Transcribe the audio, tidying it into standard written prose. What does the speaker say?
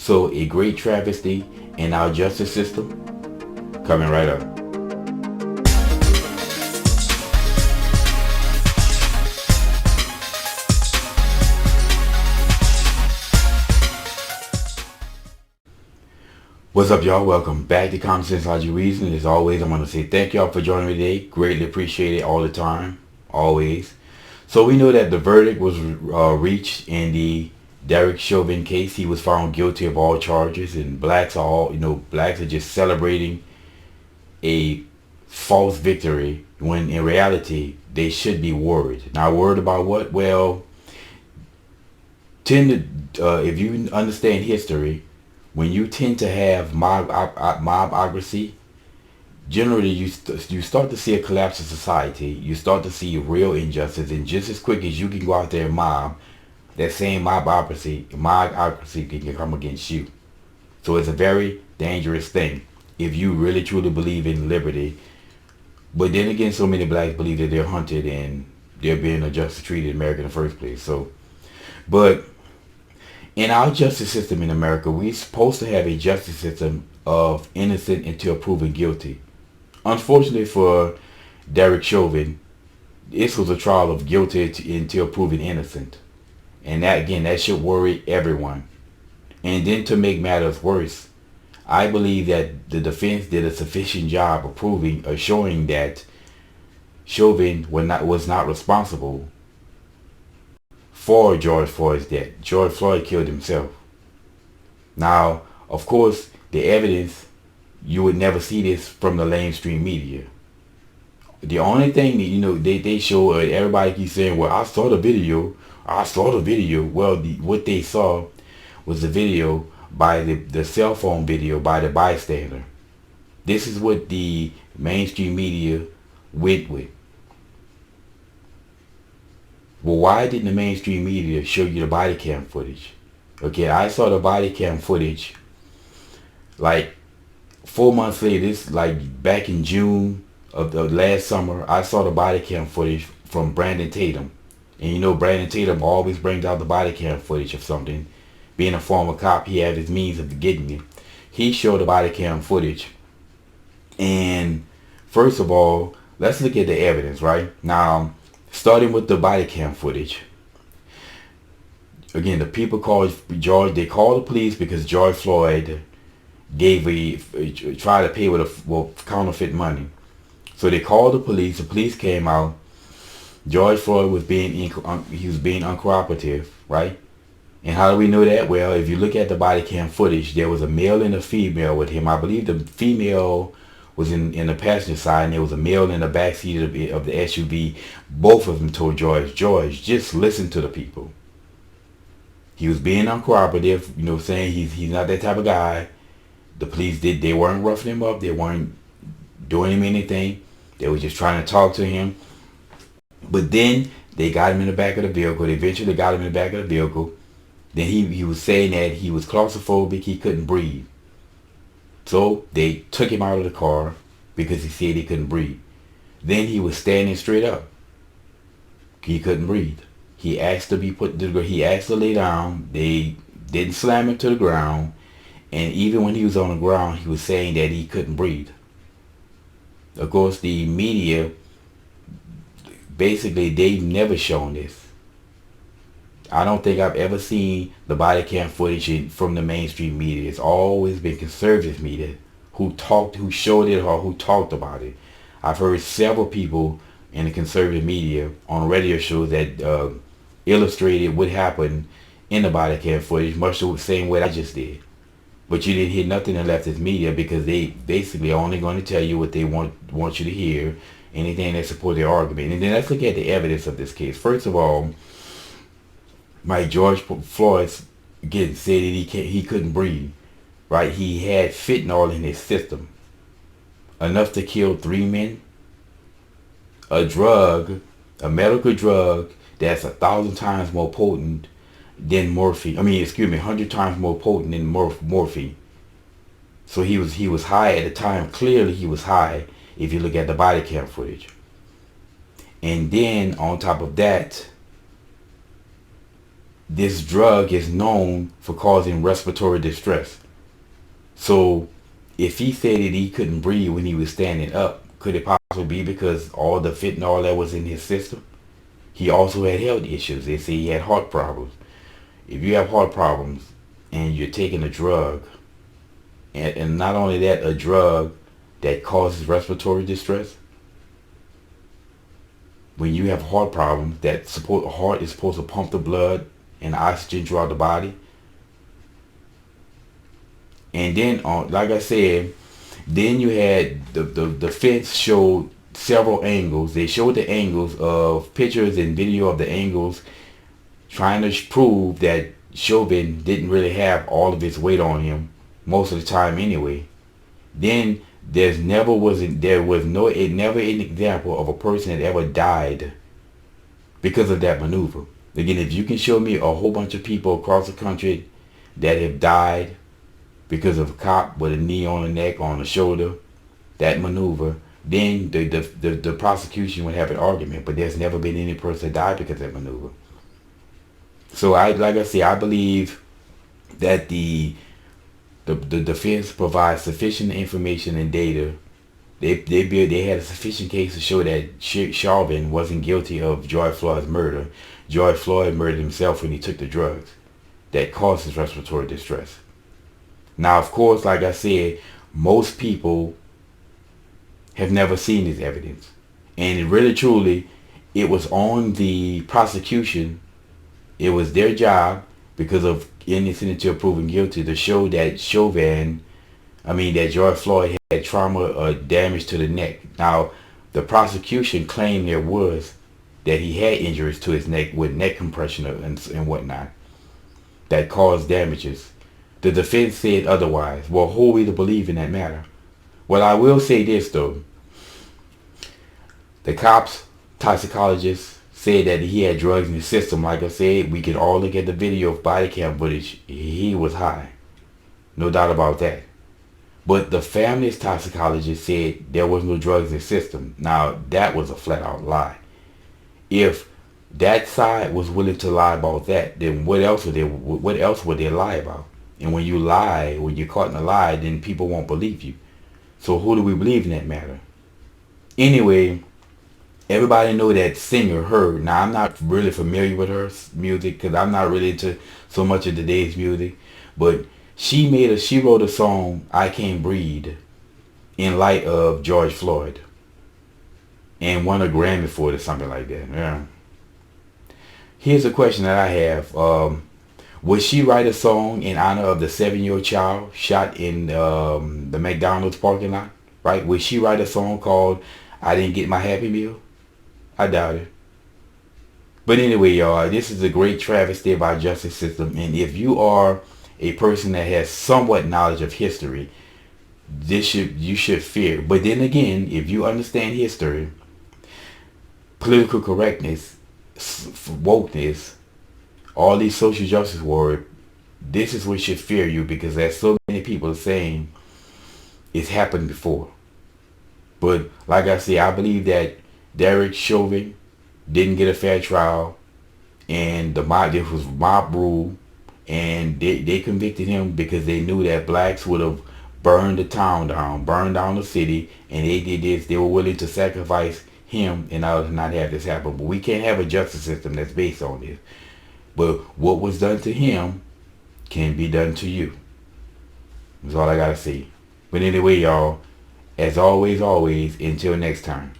So a great travesty in our justice system coming right up. What's up, y'all? Welcome back to Common Sense Logic Reason. As always, I want to say thank y'all for joining me today. Greatly appreciate it all the time, always. So we know that the verdict was reached in the Derrick Chauvin case. He was found guilty of all charges, and blacks are just celebrating a false victory when in reality they should be worried. Now, worried about what? Well, if you understand history, when you tend to have mob-ocracy, generally you start to see a collapse of society. You start to see real injustice, and just as quick as you can go out there and mob, that same mob-ocracy can come against you. So it's a very dangerous thing if you really truly believe in liberty. But then again, so many blacks believe that they're hunted and they're being unjustly treated in America in the first place. But in our justice system in America, we're supposed to have a justice system of innocent until proven guilty. Unfortunately for Derrick Chauvin, this was a trial of guilty until proven innocent. And that should worry everyone. And then to make matters worse, I believe that the defense did a sufficient job of showing that Chauvin was not responsible for George Floyd's death. George Floyd killed himself. Now, of course, the evidence, you would never see this from the mainstream media. The only thing that, they show, everybody keeps saying, well, I saw the video. Well, what they saw was the video by the cell phone video by the bystander. This is what the mainstream media went with. Well, why didn't the mainstream media show you the body cam footage? Okay, I saw the body cam footage like 4 months later. This like back in June of the last summer. I saw the body cam footage from Brandon Tatum. And Brandon Tatum always brings out the body cam footage of something. Being a former cop, he had his means of getting it. He showed the body cam footage. And first of all, let's look at the evidence, right? Now, starting with the body cam footage. Again, the people called George. They called the police because George Floyd tried to pay with counterfeit money. So they called the police. The police came out. George Floyd was being uncooperative, right? And how do we know that? Well, if you look at the body cam footage, there was a male and a female with him. I believe the female was in the passenger side, and there was a male in the back seat of the SUV. Both of them told George, just listen to the people. He was being uncooperative, saying he's not that type of guy. The police they weren't roughing him up. They weren't doing him anything. They were just trying to talk to him. But then they got him in the back of the vehicle. They eventually got him in the back of the vehicle. Then he was saying that he was claustrophobic. He couldn't breathe. So they took him out of the car because he said he couldn't breathe. Then he was standing straight up. He couldn't breathe. He asked to be put to the ground. He asked to lay down. They didn't slam him to the ground. And even when he was on the ground, he was saying that he couldn't breathe. Of course, the media, basically, they've never shown this. I don't think I've ever seen the body cam footage from the mainstream media. It's always been conservative media who showed it or who talked about it. I've heard several people in the conservative media on radio shows that illustrated what happened in the body cam footage, much the same way I just did. But you didn't hear nothing in leftist media because they basically are only going to tell you what they want you to hear, anything that supports their argument. And then let's look at the evidence of this case. First of all, George Floyd again said that he couldn't breathe, right? He had fentanyl in his system, enough to kill 3 men. A medical drug that's 1,000 times more potent than morphine. 100 times more potent than morphine. So he was high at the time. Clearly he was high if you look at the body cam footage. And then on top of that, this drug is known for causing respiratory distress. So if he said that he couldn't breathe when he was standing up, could it possibly be because all the fentanyl that was in his system? He also had health issues. They say he had heart problems. If you have heart problems and you're taking a drug, and not only that, a drug that causes respiratory distress, when you have heart problems, that support a heart is supposed to pump the blood and oxygen throughout the body. And then, like I said, then you had the defense showed several angles. They showed the angles of pictures and video of the angles, trying to prove that Chauvin didn't really have all of his weight on him most of the time anyway. Then there was no an example of a person that ever died because of that maneuver. Again, if you can show me a whole bunch of people across the country that have died because of a cop with a knee on the neck, on the shoulder, that maneuver, then the prosecution would have an argument. But there's never been any person that died because of that maneuver. So like I say, I believe that the defense provides sufficient information and data. They had a sufficient case to show that Chauvin wasn't guilty of George Floyd's murder. George Floyd murdered himself when he took the drugs that causes respiratory distress. Now, of course, like I said, most people have never seen this evidence. And it really, truly, it was on the prosecution. It was their job, because of innocent until proven guilty, to show that that George Floyd had trauma or damage to the neck. Now, the prosecution claimed that he had injuries to his neck with neck compression and whatnot that caused damages. The defense said otherwise. Well, who are we to believe in that matter? Well, I will say this though. The cops, toxicologists, said that he had drugs in his system. Like I said, we could all look at the video of body cam footage. He was high. No doubt about that. But the family's toxicologist said there was no drugs in his system. Now, that was a flat out lie. If that side was willing to lie about that, then what else would they lie about? And when you lie, when you're caught in a lie, then people won't believe you. So who do we believe in that matter? Anyway, everybody know that singer, her. Now, I'm not really familiar with her music because I'm not really into so much of today's music. But she wrote a song, I Can't Breathe, in light of George Floyd. And won a Grammy for it or something like that. Yeah. Here's a question that I have. Would she write a song in honor of the 7-year-old child shot in the McDonald's parking lot? Right? Would she write a song called I Didn't Get My Happy Meal? I doubt it. But anyway, y'all, this is a great travesty of our justice system. And if you are a person that has somewhat knowledge of history, you should fear. But then again, if you understand history, political correctness, wokeness, all these social justice words, this is what should fear you, because there's so many people saying it's happened before. But like I say, I believe that Derrick Chauvin didn't get a fair trial, and this was mob rule, and they convicted him because they knew that blacks would have burned the town down, burned down the city, and they did this. They were willing to sacrifice him in order to not have this happen. But we can't have a justice system that's based on this. But what was done to him can be done to you. That's all I gotta say. But anyway, y'all, as always, until next time.